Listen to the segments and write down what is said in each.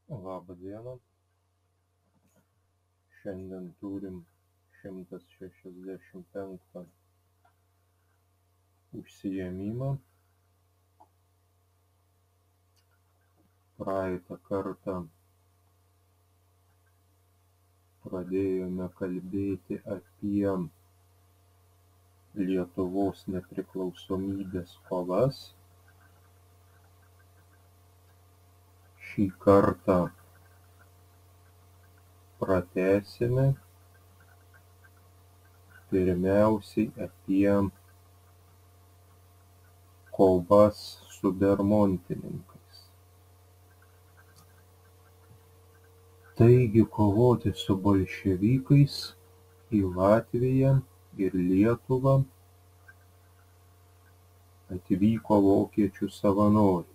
Labą dieną. Šiandien turim 165 užsiėmimą. Praeitą kartą pradėjome kalbėti apie Lietuvos nepriklausomybės kovas. Šį kartą pratęsime pirmiausiai apie kovas su bermontininkais. Taigi kovoti su bolševikais į Latviją ir Lietuvą atvyko vokiečių savanoriai.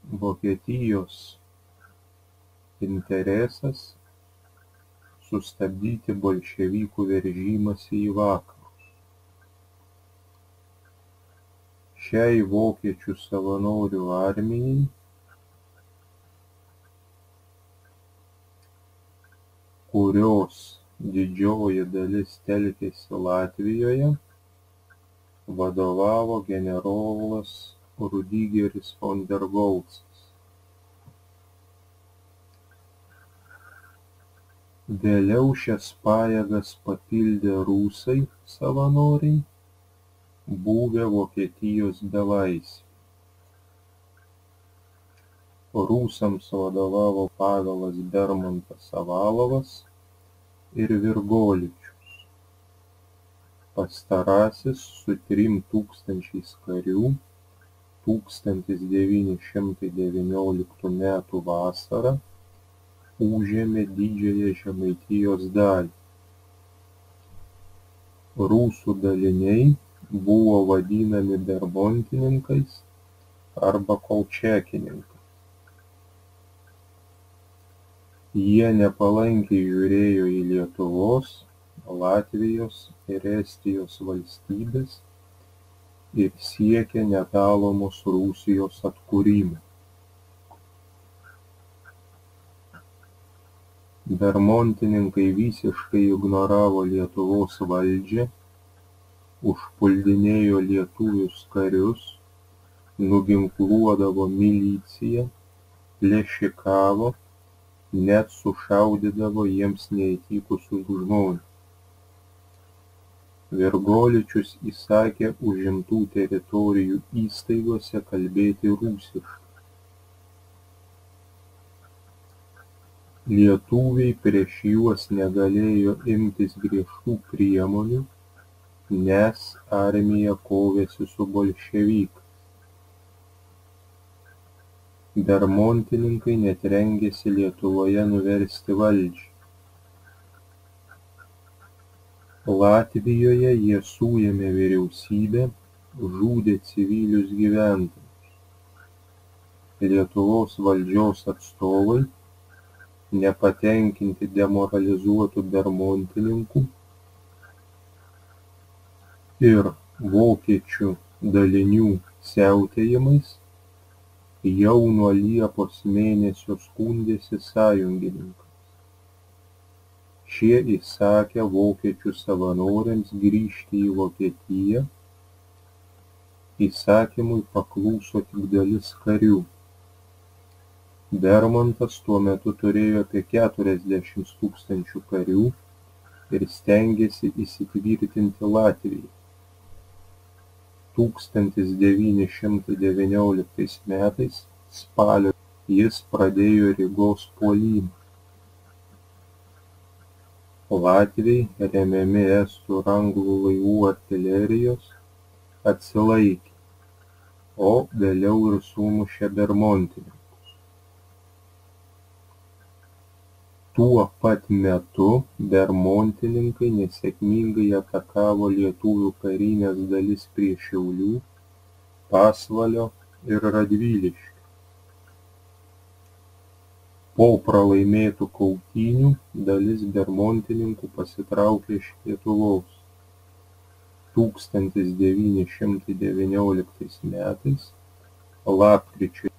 Vokietijos interesas sustabdyti bolševikų veržimąsi į vakarus. Šiai vokiečių savanorių armijai kurios didžioji dalis telkėsi Latvijoje, vadovavo generolas Rudigeris von der Goltzas. Vėliau šias pajėgas papildė rusai savanoriai, buvę Vokietijos belaisviai. Rusams vadovavo Pavelas Bermontas Avalovas ir Virgoličius. Pastarasis su 3000 karių 1919 m. vasarą užėmė didžiąją Žemaitijos dalį. Rusų daliniai buvo vadinami bermontininkais arba kolčiakininkais. Jie nepalankiai žiūrėjo į Lietuvos, Latvijos ir Estijos valstybes ir siekė nedalomos Rusijos atkūrimo. Bermontininkai visiškai ignoravo Lietuvos valdžią, užpuldinėjo lietuvius karius, nuginkluodavo miliciją, plėšikavo, net sušaudydavo jiems neįtikusius žmones. Virgoličius įsakė užimtų teritorijų įstaigose kalbėti rusiškai. Lietuviai prieš juos negalėjo imtis griežtų priemonių, nes armija kovėsi su bolševikais. Bermontininkai net rengėsi Lietuvoje nuversti valdžią. Latvijoje jie suėmė vyriausybę, žudė civilius gyventojus. Lietuvos valdžios atstovai, nepatenkinti demoralizuotų bermontininkų ir vokiečių dalinių siautėjimais, jau nuo Liepos mėnesio skundėsi sąjungininkams. Šie įsakė vokiečių savanoriams grįžti į Vokietiją. Įsakymui pakluso tik dalis karių. Bermontas tuo metu turėjo apie 40 000 karių ir stengėsi įsitvirtinti Latvijoje. 1919 m. spalio jis pradėjo Rygos puolimą. Latviai, remiami estų ir anglų laivų artilerijos, atsilaikė, o vėliau ir sumušė bermontininkus. Tuo pat metu bermontininkai nesėkmingai atakavo lietuvių karines dalis prie Šiaulių, Pasvalio ir Radviliškio. Po pralaimėtų kautynių dalis bermontininkų pasitraukė iš Lietuvos. 1919 m. lapkričio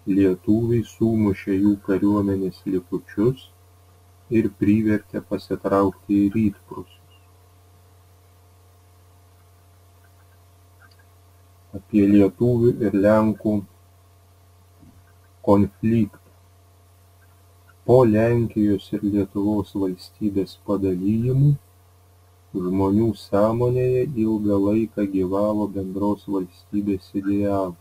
lietuviai sumušė jų kariuomenės likučius ir privertė pasitraukti į rytprūsius. Apie lietuvių ir lenkų konfliktą. Po Lenkijos ir Lietuvos valstybės padalijimų žmonių sąmonėje ilgą laiką gyvavo bendros valstybės idealas.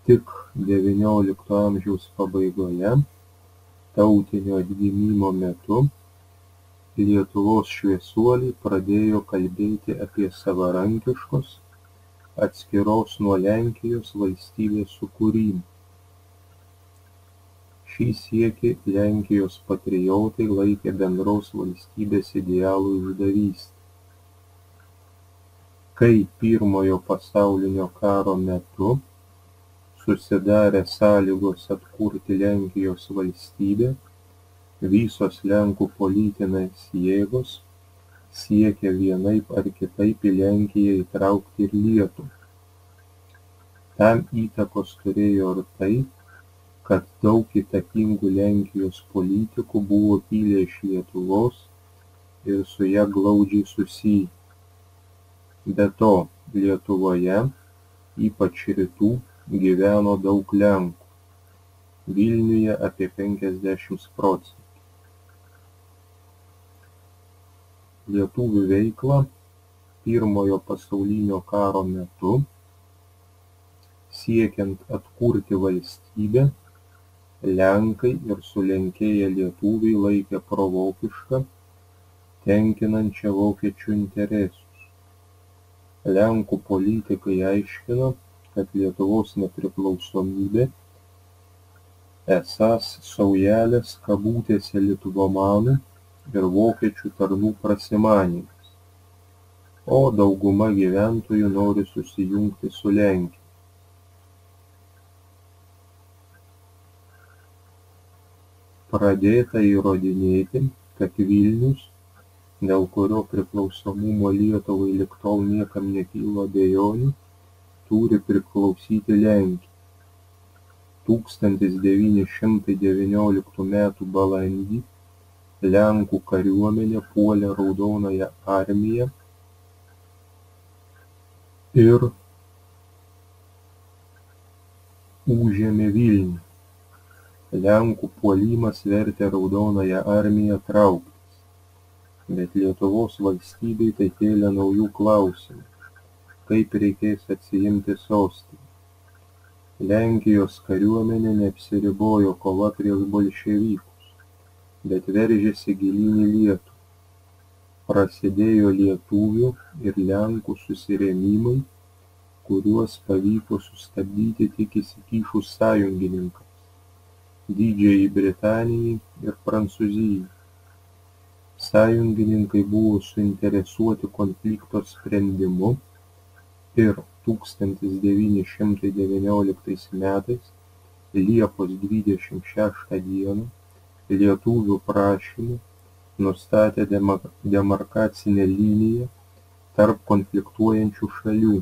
Tik XIX amžiaus pabaigoje, tautinio atgimimo metu, Lietuvos šviesuoliai pradėjo kalbėti apie savarankiškos, atskiros nuo Lenkijos valstybės sukūrimą. Šį siekį Lenkijos patriotai laikė bendros valstybės idealų išdavystę. Kai Pirmojo pasaulinio karo metu susidarė sąlygos atkurti Lenkijos valstybę, visos Lenkų politinės jėgos siekė vienaip ar kitaip į Lenkiją įtraukti ir Lietuvą. Tam įtakos turėjo ir tai, kad daug įtakingų Lenkijos politikų buvo kilę iš Lietuvos ir su ja glaudžiai susiję. Be to, Lietuvoje, ypač rytų, gyveno daug lenkų, Vilniuje apie 50%. Lietuvių veiklą Pirmojo pasaulinio karo metu, siekiant atkurti valstybę, Lenkai ir sulenkėję lietuviai laikė provokišką, tenkinančią vokiečių interesus. Lenkų politikai aiškino, kad Lietuvos nepriklausomybė esąs saujelės kabutėse litvomanų ir vokiečių tarnų prasimanymas, o dauguma gyventojų nori susijungti su Lenkija. Pradėta įrodinėti, kad Vilnius, dėl kurio priklausomumo Lietuvai lig tol niekam nekilo abejonių, turi priklausyti Lenkijai. 1919 m. balandį Lenkų kariuomenė puolė Raudonąją armiją ir užėmė Vilnių. Lenkų puolimas vertė Raudonąją armiją trauktis, bet Lietuvos valstybei tai kėlė naujų klausimų, kaip reikės atsiimti sostinę. Lenkijos kariuomenė neapsiribojo kova prieš bolševikus, bet veržėsi gilyn į Lietuvą. Prasidėjo lietuvių ir lenkų susirėmimai, kuriuos pavyko sustabdyti tik įsikišus sąjungininkams – Didžiajai Britanijai ir Prancūzijai. Sąjungininkai buvo suinteresuoti konflikto sprendimu ir 1919 metais Liepos 26 dieną lietuvių prašymu nustatė demarkacinę liniją tarp konfliktuojančių šalių.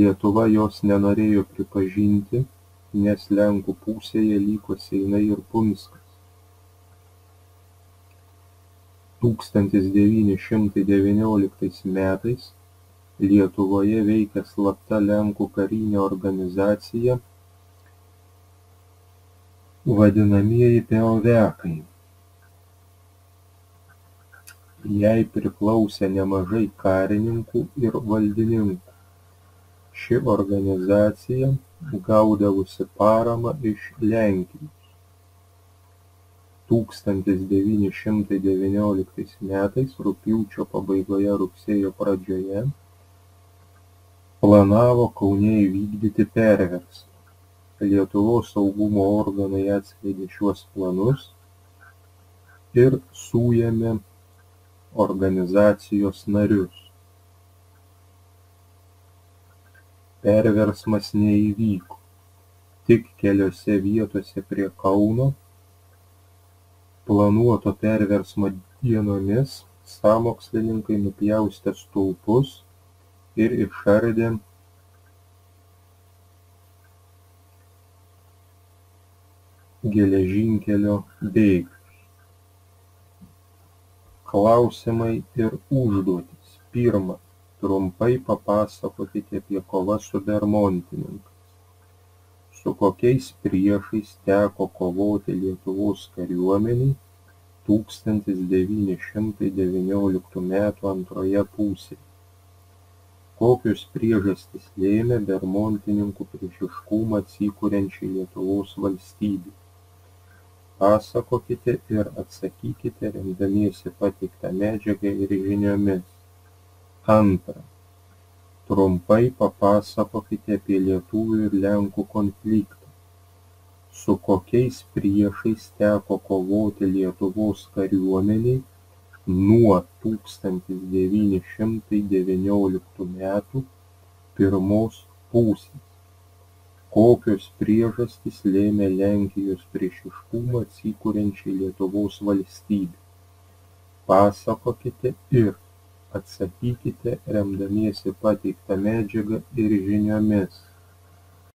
Lietuva jos nenorėjo pripažinti, nes Lenkų pusėje liko Seinai ir Punskas. 1919 metais Lietuvoje veikė slapta Lenkų karinė organizacija, vadinamieji peovekai. Jai priklausė nemažai karininkų ir valdininkų. Ši organizacija gaudavusi paramą iš Lenkijos. 1919 metais rugpjūčio pabaigoje rugsėjo pradžioje planavo Kaune įvykdyti perversmą. Lietuvos saugumo organai atskleidė šiuos planus ir suėmė organizacijos narius. Perversmas neįvyko. Tik keliose vietose prie Kauno planuoto perversmo dienomis sąmokslininkai nupjaustė stulpus ir išardė Geležinkelio bėgius. Klausimai ir užduotys. 1. Trumpai papasakokite apie kovas su bermontininkais. Su kokiais priešais teko kovoti Lietuvos kariuomenei 1919 m. antroje pusėje? Kokios priežastys lėmė bermontininkų priešiškumą atsikuriančiai Lietuvos valstybei? Pasakokite ir atsakykite remdamiesi pateiktą medžiagą ir žiniomis. 2. Trumpai papasakokite apie lietuvių ir lenkų konfliktą. Su kokiais priešais teko kovoti Lietuvos kariuomeniai nuo 1919 metų pirmos pusės? Kokios priežastys lėmė Lenkijos priešiškumą atsikuriančiai Lietuvos valstybei? Pasakokite ir atsakykite remdamiesi pateiktą medžiagą ir žiniomis.